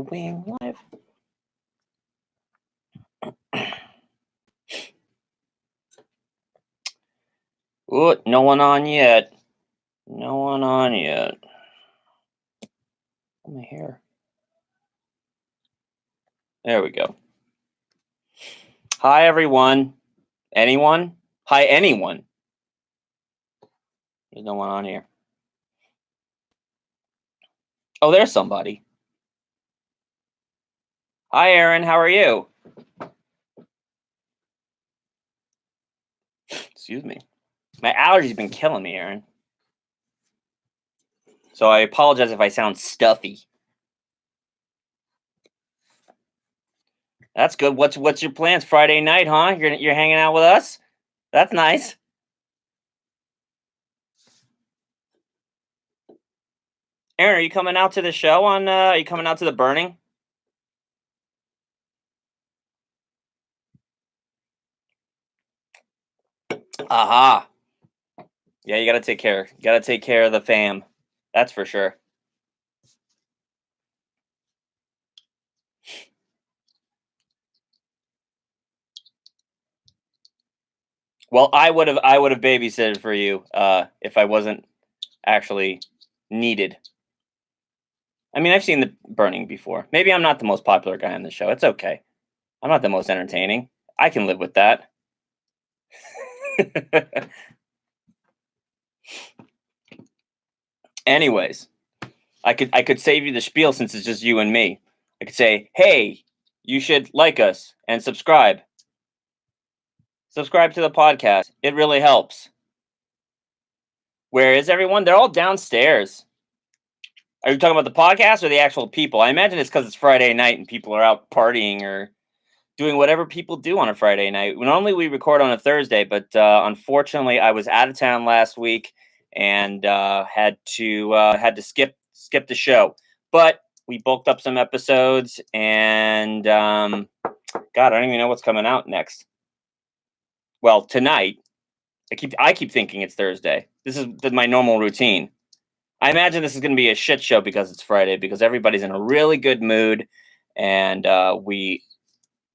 Going live. Ooh, no one on yet. No one on yet. My hair. There we go. Hi, everyone. Anyone? Hi, anyone. There's no one on here. Oh, there's somebody. Hi, Aaron. How are you? Excuse me. My allergies been killing me, Aaron. So I apologize if I sound stuffy. That's good. What's your plans? Friday night, huh? You're hanging out with us? That's nice. Aaron, are you coming out to the show are you coming out to the burning? Aha. Yeah, you gotta take care. You gotta take care of the fam. That's for sure. Well, I would have babysitted for you if I wasn't actually needed. I mean, I've seen the burning before. Maybe I'm not the most popular guy on the show. It's okay. I'm not the most entertaining. I can live with that. Anyways, I could save you the spiel since it's just you and me. I could say, "Hey, you should like us and subscribe. Subscribe to the podcast. It really helps." Where is everyone? They're all downstairs. Are you talking about the podcast or the actual people? I imagine it's because it's Friday night and people are out partying or doing whatever people do on a Friday night. Normally we record on a Thursday, but unfortunately I was out of town last week and had to skip the show. But we bulked up some episodes, and God, I don't even know what's coming out next. Well, tonight. I keep thinking it's Thursday. This is my normal routine. I imagine this is going to be a shit show because it's Friday, because everybody's in a really good mood, and we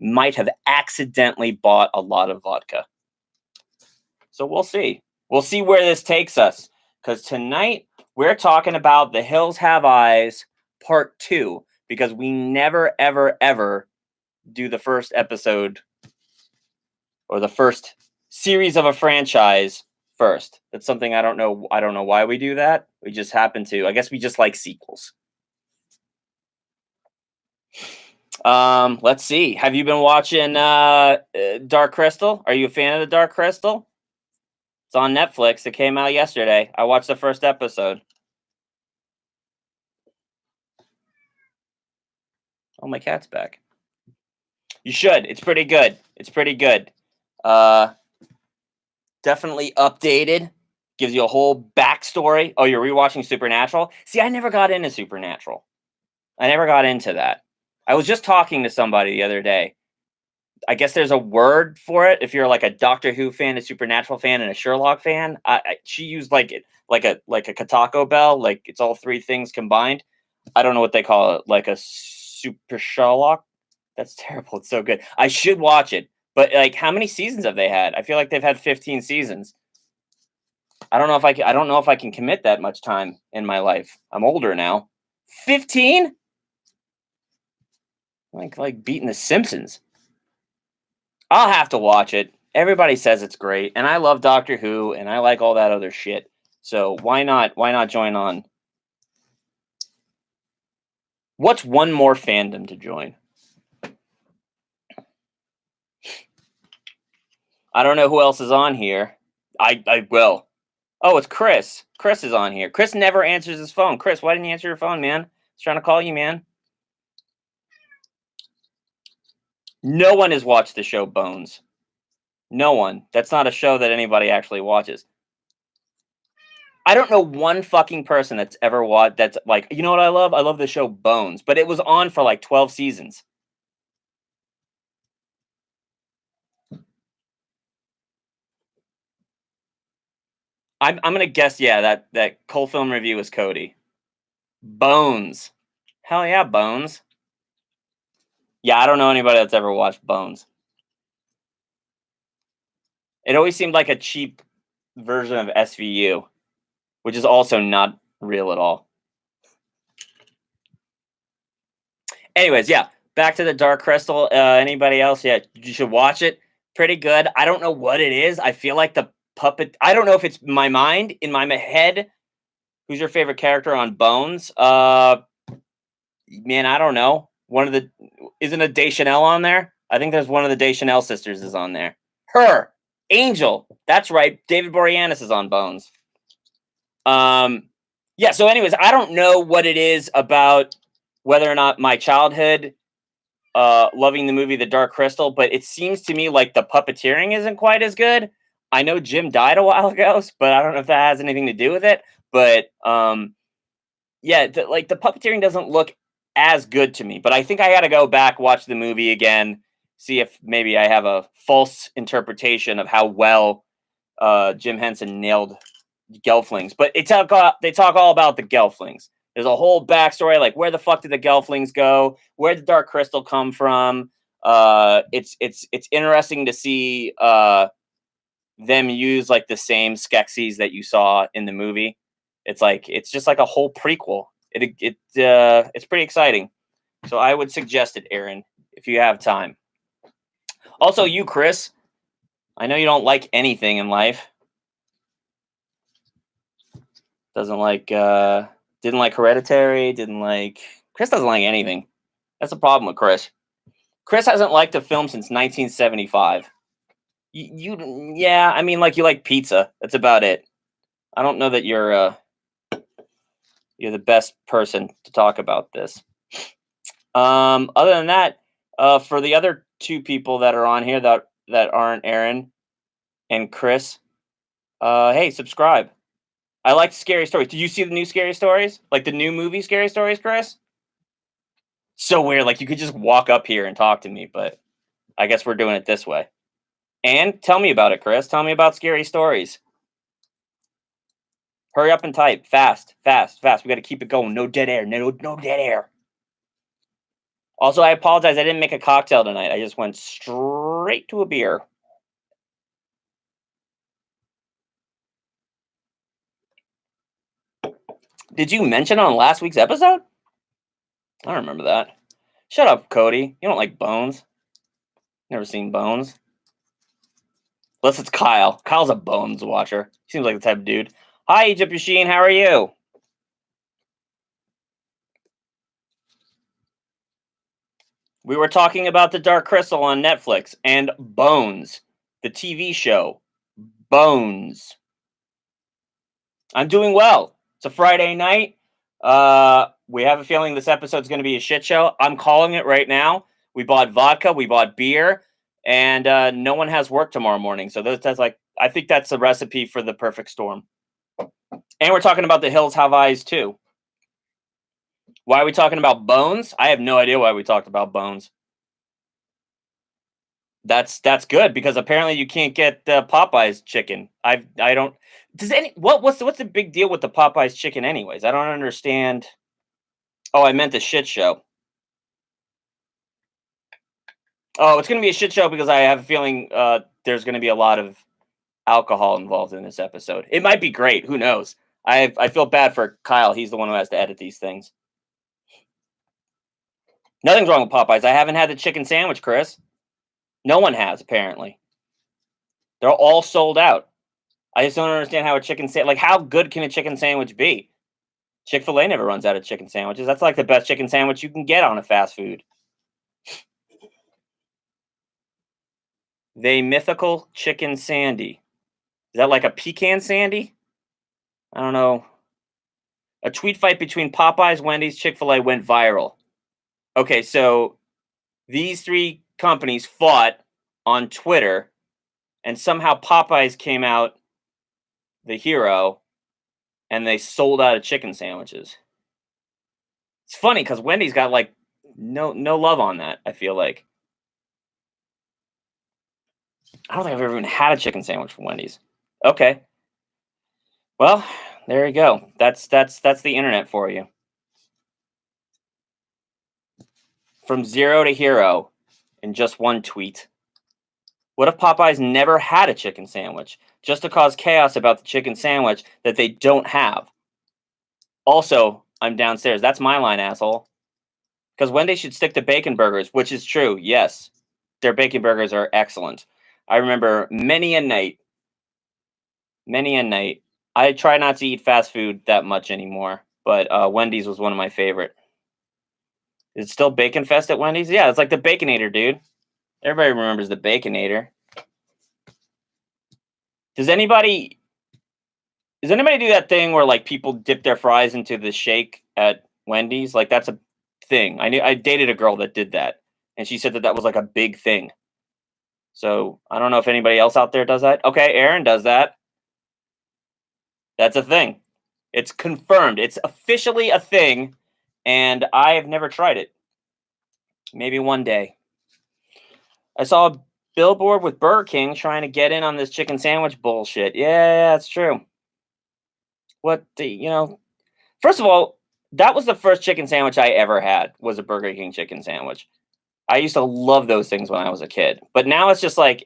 might have accidentally bought a lot of vodka. So we'll see. We'll see where this takes us, because tonight we're talking about The Hills Have Eyes Part 2, because we never, ever, ever do the first episode or the first series of a franchise first. That's something I don't know why we do that. We just happen to. I guess we just like sequels. Let's see. Have you been watching Dark Crystal? Are you a fan of the Dark Crystal? It's on Netflix. It came out yesterday. I watched the first episode. Oh, my cat's back. You should. It's pretty good. It's pretty good. Definitely updated. Gives you a whole backstory. Oh, you're rewatching Supernatural? See, I never got into Supernatural. I never got into that. I was just talking to somebody the other day. I guess there's a word for it. If you're like a Doctor Who fan, a Supernatural fan, and a Sherlock fan, she used like a Taco Bell, like it's all three things combined. I don't know what they call it, like a Super Sherlock. That's terrible. It's so good. I should watch it, but like, how many seasons have they had? I feel like they've had 15 seasons. I don't know if I can commit that much time in my life. I'm older now. 15? Like beating The Simpsons. I'll have to watch it. Everybody says it's great, and I love Doctor Who, and I like all that other shit. So why not join on? What's one more fandom to join? I don't know who else is on here. I will. Oh, it's Chris. Chris is on here. Chris never answers his phone. Chris, why didn't you answer your phone, man? I was trying to call you, man. No one has watched the show Bones. No one. That's not a show that anybody actually watches. I don't know one fucking person that's ever watched that's like, you know what I love? I love the show Bones, but it was on for like 12 seasons. I'm gonna guess, yeah, that Cold Film Review is Cody. Bones. Hell yeah, Bones. Yeah, I don't know anybody that's ever watched Bones. It always seemed like a cheap version of SVU, which is also not real at all. Anyways, yeah, back to the Dark Crystal. Anybody else? Yeah, you should watch it. Pretty good. I don't know what it is. I feel like the puppet. I don't know if it's my mind in my head. Who's your favorite character on Bones? Man, I don't know. One of the isn't a Deschanel on there? I think there's one of the Deschanel sisters is on there. Her, Angel. That's right. David Boreanaz is on Bones. Yeah. So, anyways, I don't know what it is about whether or not my childhood loving the movie The Dark Crystal, but it seems to me like the puppeteering isn't quite as good. I know Jim died a while ago, but I don't know if that has anything to do with it. But yeah, like the puppeteering doesn't look as good to me. But I think I got to go back, watch the movie again, see if maybe I have a false interpretation of how well Jim Henson nailed Gelflings. But they talk all about the Gelflings. There's a whole backstory, like where the fuck did the Gelflings go? Where did Dark Crystal come from? It's interesting to see them use like the same Skeksis that you saw in the movie. It's just like a whole prequel. It's pretty exciting. So I would suggest it, Aaron, if you have time. Also, you, Chris, I know you don't like anything in life. Doesn't like didn't like Hereditary, Chris doesn't like anything. That's the problem with Chris. Chris hasn't liked a film since 1975. Yeah, I mean, like you like pizza. That's about it. I don't know that you're the best person to talk about this. Other than that, for the other two people that are on here that aren't Aaron and Chris, hey, subscribe. I like scary stories. Did you see the new scary stories? Like the new movie Scary Stories, Chris? So weird. Like you could just walk up here and talk to me, but I guess we're doing it this way. And tell me about it, Chris. Tell me about Scary Stories. Hurry up and type. Fast, fast, fast. We got to keep it going. No dead air. No dead air. Also, I apologize. I didn't make a cocktail tonight. I just went straight to a beer. Did you mention on last week's episode? I don't remember that. Shut up, Cody. You don't like Bones. Never seen Bones. Unless it's Kyle. Kyle's a Bones watcher. Seems like the type of dude. Hi, Egypt Machine. How are you? We were talking about The Dark Crystal on Netflix and Bones, the TV show. Bones. I'm doing well. It's a Friday night. We have a feeling this episode's going to be a shit show. I'm calling it right now. We bought vodka, we bought beer, and no one has work tomorrow morning. So that's like, I think that's a recipe for the perfect storm. And we're talking about The Hills Have Eyes too. Why are we talking about Bones? I have no idea why we talked about Bones. That's good because apparently you can't get Popeye's chicken. I don't. What's the big deal with the Popeye's chicken anyways? I don't understand. Oh, I meant the shit show. Oh, it's gonna be a shit show because I have a feeling there's gonna be a lot of alcohol involved in this episode. It might be great. Who knows? I feel bad for Kyle. He's the one who has to edit these things. Nothing's wrong with Popeyes. I haven't had the chicken sandwich, Chris. No one has, apparently. They're all sold out. I just don't understand how a chicken sandwich, like how good can a chicken sandwich be? Chick-fil-A never runs out of chicken sandwiches. That's like the best chicken sandwich you can get on a fast food. They mythical chicken sandy. Is that like a pecan sandy? I don't know. A tweet fight between Popeyes, Wendy's, Chick-fil-A went viral. Okay, so these three companies fought on Twitter, and somehow Popeyes came out the hero, and they sold out of chicken sandwiches. It's funny because Wendy's got like no love on that. I feel like I don't think I've ever even had a chicken sandwich from Wendy's. Okay, well there you go. That's the internet for you. from zero to hero in just one tweet. What if Popeyes never had a chicken sandwich, just to cause chaos about the chicken sandwich that they don't have? Also, I'm downstairs. That's my line, asshole. Because Wendy's should stick to bacon burgers, which is true. Yes, their bacon burgers are excellent. I remember many a night. I try not to eat fast food that much anymore, but Wendy's was one of my favorite. Is it still Bacon Fest at Wendy's? Yeah, it's like the Baconator, dude. Everybody remembers the Baconator. Does anybody do that thing where like people dip their fries into the shake at Wendy's? Like that's a thing. I dated a girl that did that, and she said that that was like a big thing. So I don't know if anybody else out there does that. Okay, Aaron does that. That's a thing. It's confirmed. It's officially a thing, and I have never tried it. Maybe one day. I saw a billboard with Burger King trying to get in on this chicken sandwich bullshit. Yeah, that's true. What the. First of all, that was the first chicken sandwich I ever had, was a Burger King chicken sandwich. I used to love those things when I was a kid. But now it's just like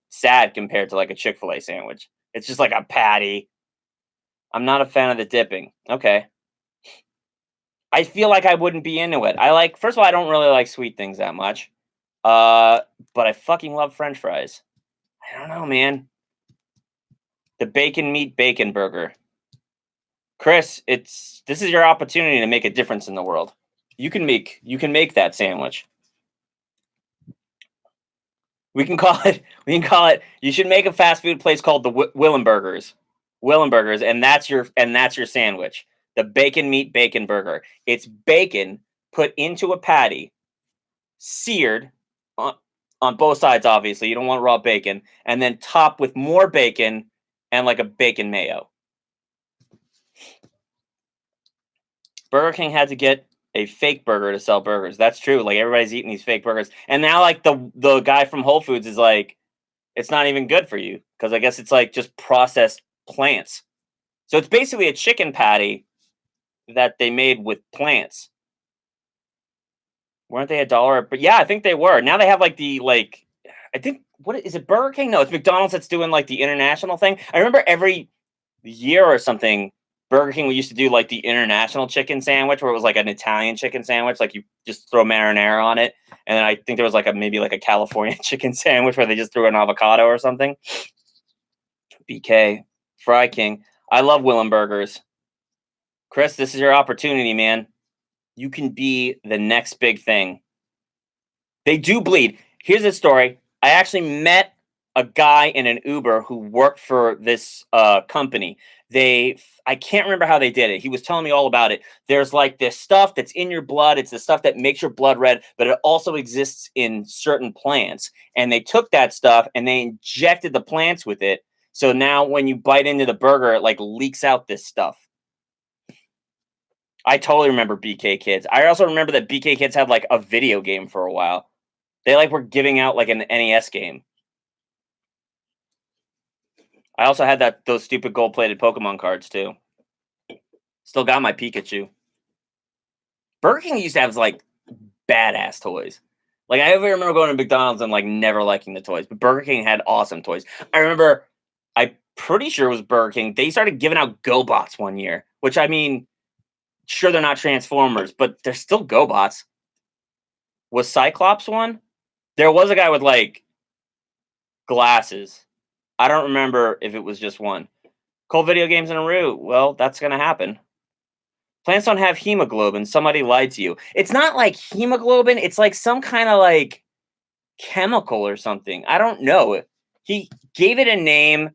sad compared to like a Chick-fil-A sandwich. It's just like a patty. I'm not a fan of the dipping. Okay. I feel like I wouldn't be into it. First of all, I don't really like sweet things that much. But I fucking love French fries. I don't know, man. The bacon meat bacon burger. Chris, this is your opportunity to make a difference in the world. You can make that sandwich. We can call it. You should make a fast food place called the Willenburgers. Willenburgers, and that's your sandwich. The bacon meat bacon burger. It's bacon put into a patty, seared on both sides. Obviously, you don't want raw bacon, and then topped with more bacon and like a bacon mayo. Burger King had to get a fake burger to sell burgers. That's true. Like everybody's eating these fake burgers, and now like the guy from Whole Foods is like, it's not even good for you because I guess it's like just processed plants. So it's basically a chicken patty that they made with plants. Weren't they $1? But yeah, I think they were. Now they have like I think what is it? Burger King? No, it's McDonald's that's doing like the international thing. I remember every year or something, Burger King used to do like the international chicken sandwich, where it was like an Italian chicken sandwich, like you just throw marinara on it, and then I think there was like maybe like a California chicken sandwich where they just threw an avocado or something. BK, Fry King. I love Willenburgers. Chris, this is your opportunity, man. You can be the next big thing. They do bleed. Here's a story. I actually met a guy in an Uber who worked for this company. I can't remember how they did it. He was telling me all about it. There's like this stuff that's in your blood. It's the stuff that makes your blood red, but it also exists in certain plants. And they took that stuff and they injected the plants with it. So now when you bite into the burger, it like leaks out this stuff. I totally remember BK Kids. I also remember that BK Kids had like a video game for a while. They like were giving out like an NES game. I also had those stupid gold-plated Pokemon cards too. Still got my Pikachu. Burger King used to have like badass toys. Like I remember going to McDonald's and like never liking the toys, but Burger King had awesome toys. I remember, I'm pretty sure it was Burger King. They started giving out GoBots one year, which I mean, sure they're not Transformers, but they're still GoBots. Was Cyclops one? There was a guy with like glasses. I don't remember if it was just one. Cold video games in a root. Well, that's gonna happen. Plants don't have hemoglobin. Somebody lied to you. It's not like hemoglobin. It's like some kind of like chemical or something. I don't know. He gave it a name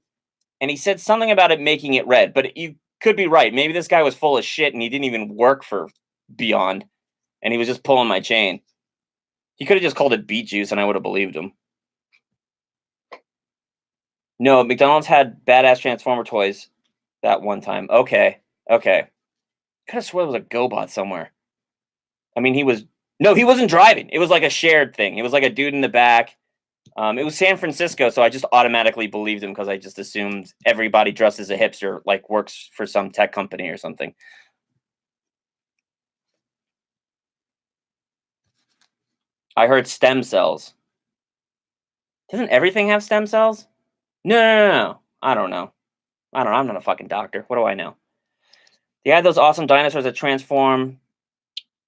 and he said something about it making it red, but you could be right. Maybe this guy was full of shit and he didn't even work for Beyond and he was just pulling my chain. He could have just called it beet juice and I would have believed him. No, McDonald's had badass Transformer toys that one time. Okay. Could have swore it was a GoBot somewhere. I mean, he wasn't driving. It was like a shared thing. It was like a dude in the back. It was San Francisco, so I just automatically believed him because I just assumed everybody dressed as a hipster like works for some tech company or something. I heard stem cells. Doesn't everything have stem cells? No, no, no, no. I don't know. I don't know. I'm not a fucking doctor. What do I know? They had those awesome dinosaurs that transform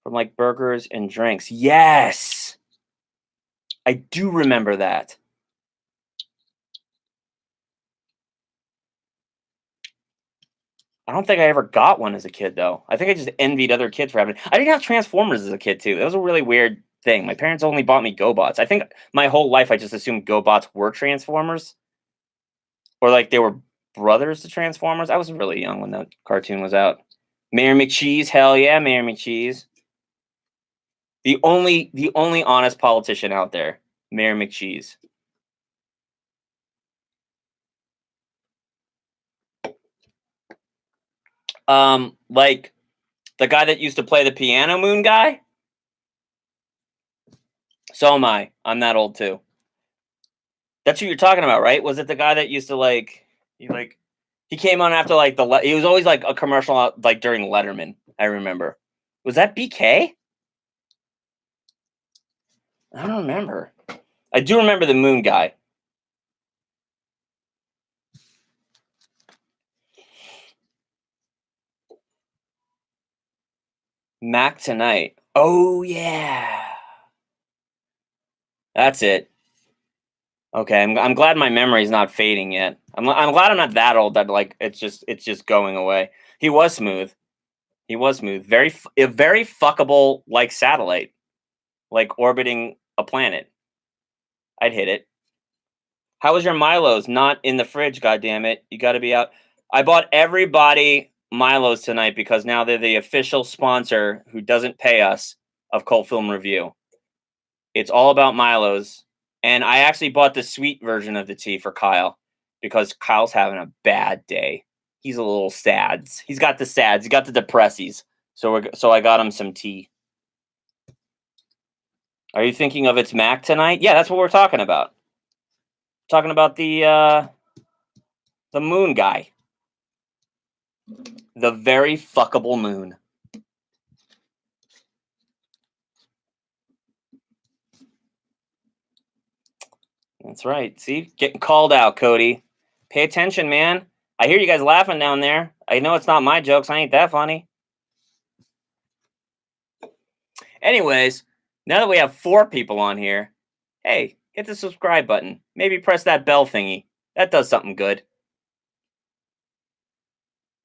from like burgers and drinks. Yes, I do remember that. I don't think I ever got one as a kid, though. I think I just envied other kids for having it. I didn't have Transformers as a kid, too. That was a really weird thing. My parents only bought me GoBots. I think my whole life I just assumed GoBots were Transformers, or like they were brothers to Transformers. I was really young when that cartoon was out. Mayor McCheese, hell yeah, Mayor McCheese. The only honest politician out there, Mayor McCheese. Like the guy that used to play the piano, Moon guy. So am I. I'm that old too. That's who you're talking about, right? Was it the guy that used to he came on after like he was always like a commercial like during Letterman. I remember. Was that BK? I don't remember. I do remember the Moon guy. Mac Tonight. Oh yeah, that's it. Okay, I'm glad my memory's not fading yet. I'm glad I'm not that old that like it's just going away. He was smooth. He was smooth. A very fuckable like satellite, like orbiting a planet. I'd hit it. How was your Milos? Not in the fridge, goddammit. You got to be out. I bought everybody Milos tonight because now they're the official sponsor who doesn't pay us of Cult Film Review. It's all about Milos. And I actually bought the sweet version of the tea for Kyle because Kyle's having a bad day. He's a little sad. He's got the sads. He's got the depressies. So I got him some tea. Are you thinking of It's Mac tonight? Yeah, that's what we're talking about. Talking about the moon guy. The very fuckable moon. That's right. See? Getting called out, Cody. Pay attention, man. I hear you guys laughing down there. I know it's not my jokes. I ain't that funny. Anyways, now that we have 4 people on here, hey, hit the subscribe button. Maybe press that bell thingy. That does something good.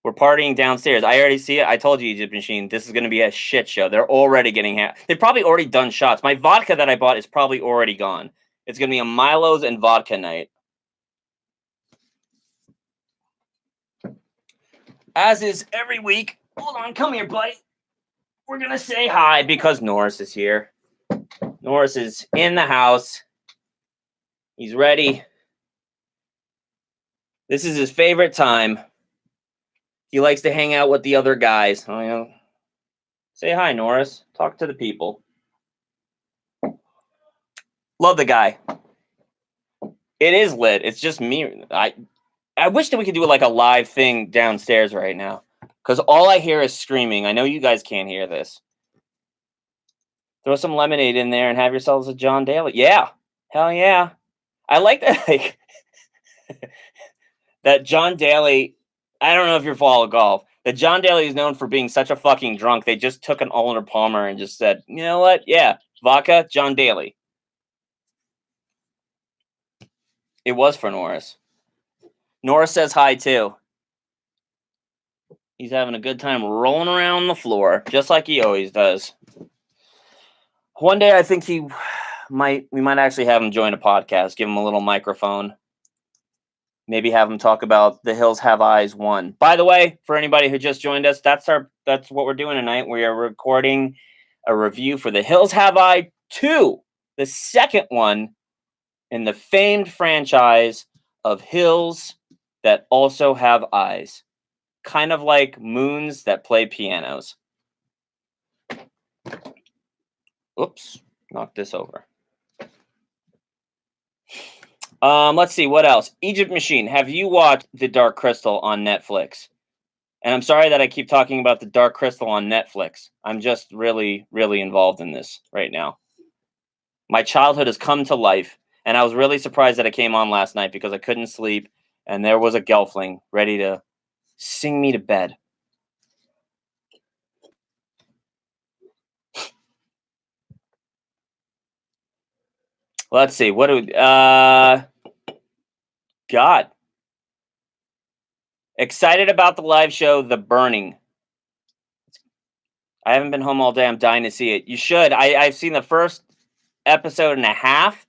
We're partying downstairs. I already see it. I told you, Egypt Machine, this is going to be a shit show. They're already getting they've probably already done shots. My vodka that I bought is probably already gone. It's going to be a Milo's and vodka night. As is every week. Hold on, come here, buddy. We're going to say hi because Norris is here. Norris is in the house. He's ready. This is his favorite time. He likes to hang out with the other guys. Oh, yeah. Say hi, Norris. Talk to the people. Love the guy. It is lit. It's just me. I wish that we could do like a live thing downstairs right now. Because all I hear is screaming. I know you guys can't hear this. Throw some lemonade in there and have yourselves a John Daly. Yeah. Hell yeah. I like that. Like, that John Daly. I don't know if you're follow golf. That John Daly is known for being such a fucking drunk. They just took an Arnold Palmer and just said, you know what? Yeah. Vodka, John Daly. It was for Norris. Norris says hi too. He's having a good time rolling around the floor, just like he always does. One day I think we might actually have him join a podcast, give him a little microphone. Maybe have him talk about The Hills Have Eyes 1. By the way, for anybody who just joined us, that's what we're doing tonight. We are recording a review for The Hills Have Eyes 2, the second one in the famed franchise of hills that also have eyes. Kind of like moons that play pianos. Oops, knocked this over. Let's see, what else? Egypt Machine, have you watched The Dark Crystal on Netflix? And I'm sorry that I keep talking about The Dark Crystal on Netflix. I'm just really, really involved in this right now. My childhood has come to life, and I was really surprised that it came on last night because I couldn't sleep, and there was a gelfling ready to sing me to bed. Let's see. What do God. Excited about the live show, The Burning. I haven't been home all day. I'm dying to see it. You should. I've seen the first episode and a half.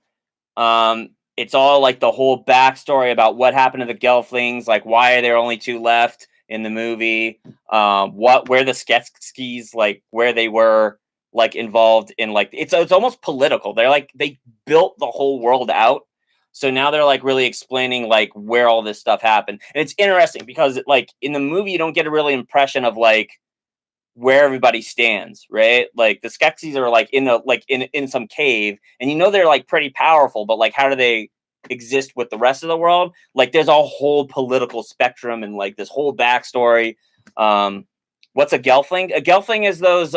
It's all like the whole backstory about what happened to the Gelflings, like why are there only two left in the movie, where the Skeksis, like where they were like involved in, like it's almost political. They're like they built the whole world out. So now they're like really explaining like where all this stuff happened. And it's interesting because like in the movie you don't get a really impression of like where everybody stands, right? Like the Skeksis are like in some cave, and you know they're like pretty powerful, but like how do they exist with the rest of the world? Like there's a whole political spectrum and like this whole backstory. What's a Gelfling? A Gelfling is those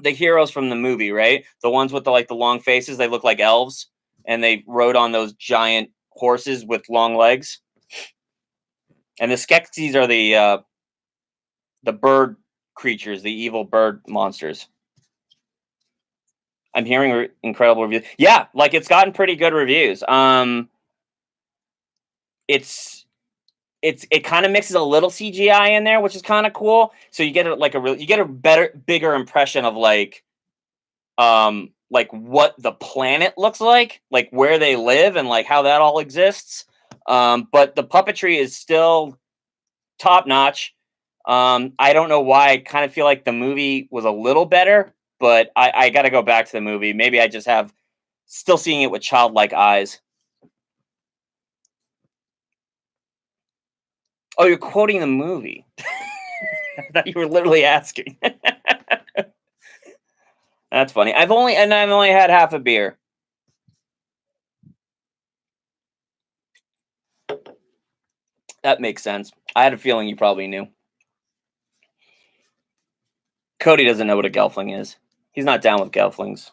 the heroes from the movie, right? The ones with the long faces, they look like elves, and they rode on those giant horses with long legs. And the Skeksis are the bird creatures, the evil bird monsters. I'm hearing incredible reviews. Yeah, like it's gotten pretty good reviews. It kind of mixes a little CGI in there, which is kind of cool. So you get you get a bigger impression of like what the planet looks like where they live and like how that all exists. But the puppetry is still top notch. I don't know why. I kind of feel like the movie was a little better, but I got to go back to the movie. Maybe I just have still seeing it with childlike eyes. Oh, you're quoting the movie. I thought you were literally asking. That's funny. I've only had half a beer. That makes sense. I had a feeling you probably knew. Cody doesn't know what a Gelfling is. He's not down with Gelflings.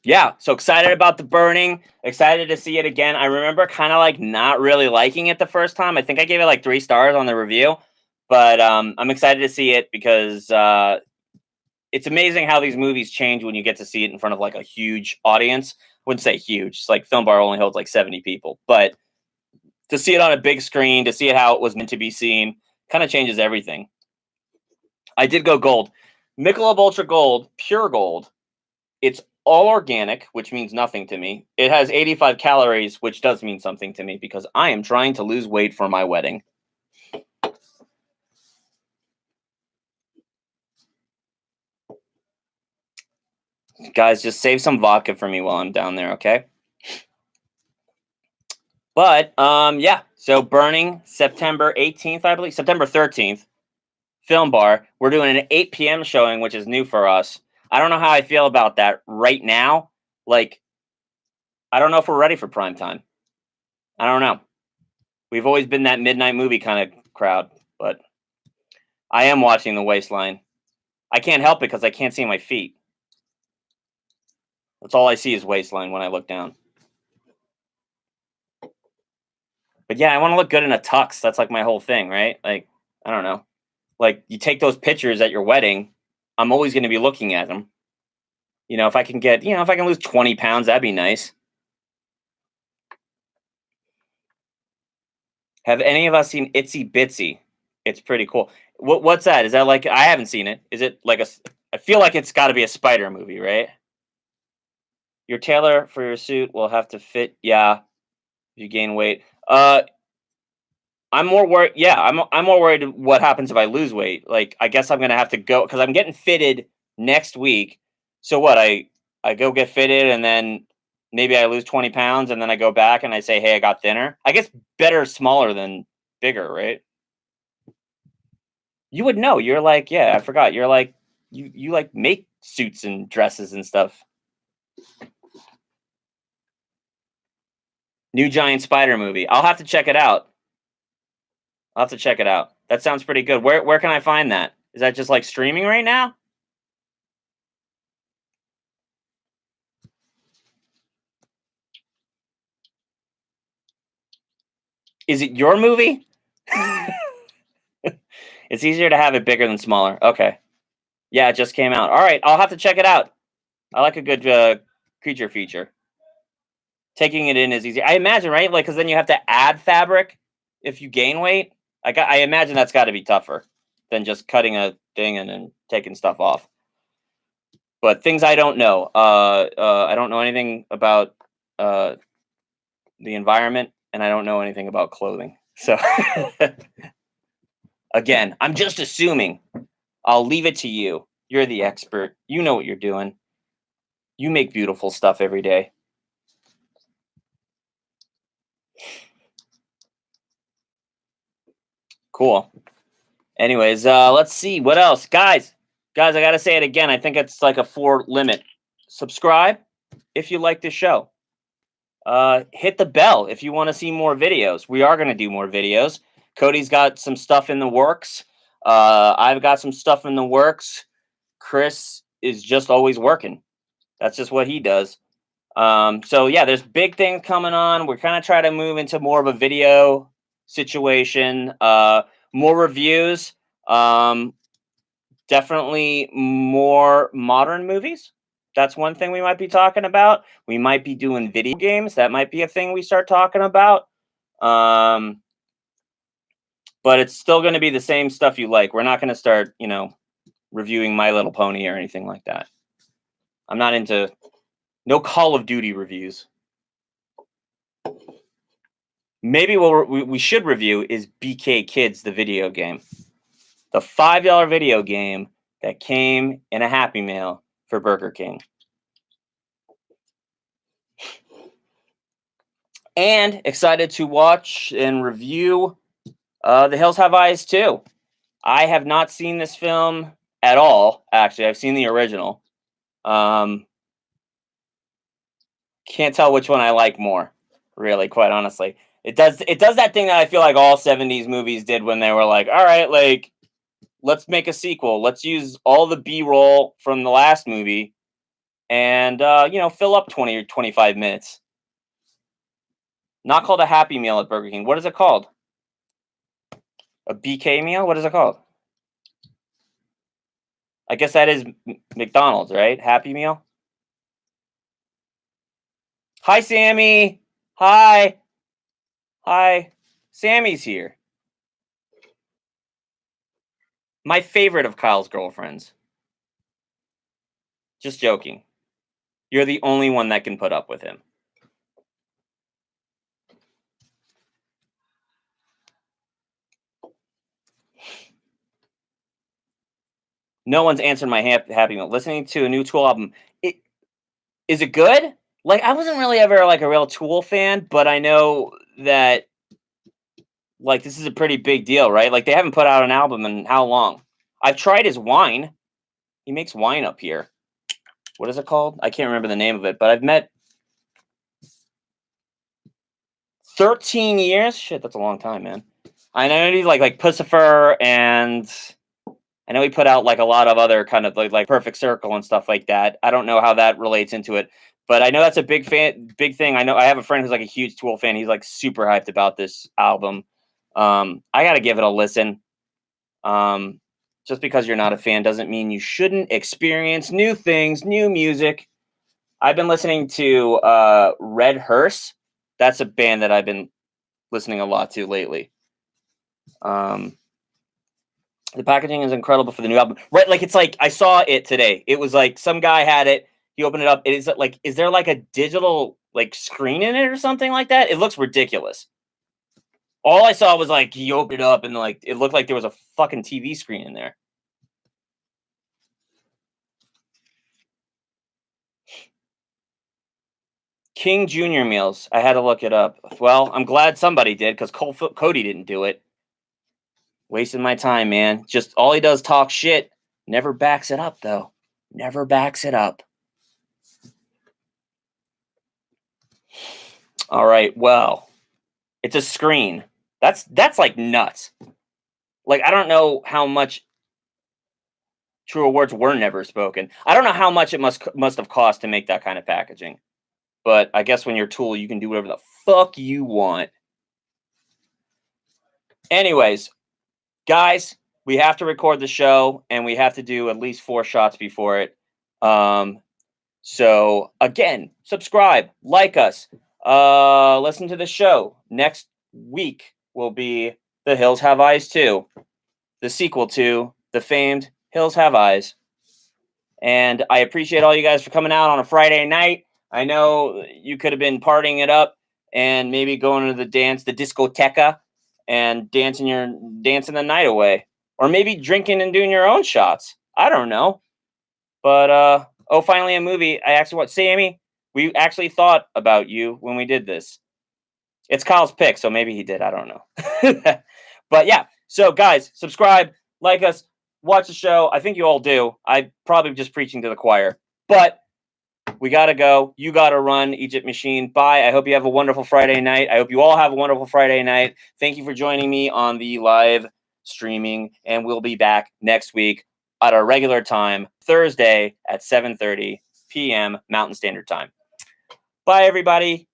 Yeah, so excited about The Burning. Excited to see it again. I remember kind of like not really liking it the first time. I think I gave it like 3 stars on the review, but I'm excited to see it because it's amazing how these movies change when you get to see it in front of like a huge audience. I wouldn't say huge. It's like Film Bar only holds like 70 people, but to see it on a big screen, to see it how it was meant to be seen, kind of changes everything. I did go gold. Michelob Ultra Gold, pure gold. It's all organic, which means nothing to me. It has 85 calories, which does mean something to me because I am trying to lose weight for my wedding. Guys, just save some vodka for me while I'm down there, okay? But yeah, so Burning September 18th, I believe, September 13th, Film Bar. We're doing an 8 p.m. showing, which is new for us. I don't know how I feel about that right now. Like, I don't know if we're ready for prime time. I don't know. We've always been that midnight movie kind of crowd, but I am watching The Waistline. I can't help it because I can't see my feet. That's all I see is waistline when I look down. But yeah, I want to look good in a tux. That's like my whole thing, right? Like, I don't know. Like, you take those pictures at your wedding, I'm always going to be looking at them. You know, if I can if I can lose 20 pounds, that'd be nice. Have any of us seen Itsy Bitsy? It's pretty cool. What's that? Is that like, I haven't seen it. Is it like I feel like it's got to be a spider movie, right? Your tailor for your suit will have to fit. Yeah, if you gain weight. I'm more worried. Yeah, I'm more worried what happens if I lose weight. Like, I guess I'm gonna have to go because I'm getting fitted next week. So what? I go get fitted and then maybe I lose 20 pounds and then I go back and I say, hey, I got thinner. I guess better smaller than bigger, right? You would know. You're like, yeah, I forgot. You're like, you like make suits and dresses and stuff. New giant spider movie. I'll have to check it out. I'll have to check it out. That sounds pretty good. Where can I find that? Is that just like streaming right now? Is it your movie? It's easier to have it bigger than smaller. Okay. Yeah, it just came out. All right, I'll have to check it out. I like a good creature feature. Taking it in is easy. I imagine, right? Like, because then you have to add fabric if you gain weight. I imagine that's got to be tougher than just cutting a thing and then taking stuff off. But things I don't know. I don't know anything about the environment, and I don't know anything about clothing. So, again, I'm just assuming. I'll leave it to you. You're the expert. You know what you're doing. You make beautiful stuff every day. Cool. Anyways, let's see what else, guys. I gotta say it again. I think it's like a 4 limit. Subscribe if you like the show. Hit the bell if you want to see more videos. We are gonna do more videos. Cody's got some stuff in the works. I've got some stuff in the works. Chris is just always working. That's just what he does. So yeah, there's big things coming on. We're kind of trying to move into more of a video situation. More reviews. Definitely more modern movies. That's one thing we might be talking about. We might be doing video games. That might be a thing we start talking about. But it's still going to be the same stuff you like. We're not going to start, reviewing My Little Pony or anything like that. I'm not into no Call of Duty reviews. Maybe what we should review is BK Kids, the video game. The $5 video game that came in a Happy Meal for Burger King. And excited to watch and review The Hills Have Eyes 2. I have not seen this film at all, actually. I've seen the original. Can't tell which one I like more, really, quite honestly. It does that thing that I feel like all 70s movies did when they were like, all right, like, let's make a sequel. Let's use all the B-roll from the last movie and, fill up 20 or 25 minutes. Not called a Happy Meal at Burger King. What is it called? A BK meal? What is it called? I guess that is McDonald's, right? Happy Meal? Hi, Sammy. Hi. Hi. Sammy's here. My favorite of Kyle's girlfriends. Just joking. You're the only one that can put up with him. No one's answered my Happy Meal. Listening to a new Tool album. Is it good? Like, I wasn't really ever like a real Tool fan, but I know that like this is a pretty big deal, right? Like they haven't put out an album in how long? I've tried his wine. He makes wine up here. What is it called? I can't remember the name of it, but I've met 13 years. Shit, that's a long time, man. I know he's like Pussifer, and I know he put out like a lot of other kind of like Perfect Circle and stuff like that. I don't know how that relates into it, but I know that's a big thing. I know I have a friend who's like a huge Tool fan. He's like super hyped about this album. I gotta give it a listen. Just because you're not a fan doesn't mean you shouldn't experience new things, new music. I've been listening to Red Hearse. That's a band that I've been listening a lot to lately. The packaging is incredible for the new album. Right, like it's like I saw it today. It was like some guy had it. He opened it up. It is like, is there like a digital like screen in it or something like that? It looks ridiculous. All I saw was like he opened it up and like it looked like there was a fucking TV screen in there. King Junior meals. I had to look it up. Well, I'm glad somebody did because Cody didn't do it. Wasting my time, man. Just all he does talk shit. Never backs it up though. Never backs it up. All right. Well, it's a screen. That's like nuts. Like I don't know how much truer words were never spoken. I don't know how much it must have cost to make that kind of packaging. But I guess when you're a Tool, you can do whatever the fuck you want. Anyways, guys, we have to record the show and we have to do at least 4 shots before it. So again, subscribe, like us, listen to the show. Next week will be The Hills Have Eyes 2, the sequel to the famed Hills Have Eyes. And I appreciate all you guys for coming out on a Friday night. I know you could have been partying it up and maybe going to the discoteca, and dancing the night away. Or maybe drinking and doing your own shots. I don't know. But finally a movie. I actually watched Sammy. We actually thought about you when we did this. It's Kyle's pick, so maybe he did. I don't know. But yeah, so guys, subscribe, like us, watch the show. I think you all do. I'm probably just preaching to the choir. But we got to go. You got to run, Egypt Machine. Bye. I hope you have a wonderful Friday night. I hope you all have a wonderful Friday night. Thank you for joining me on the live streaming, and we'll be back next week at our regular time, Thursday at 7:30 p.m. Mountain Standard Time. Bye, everybody.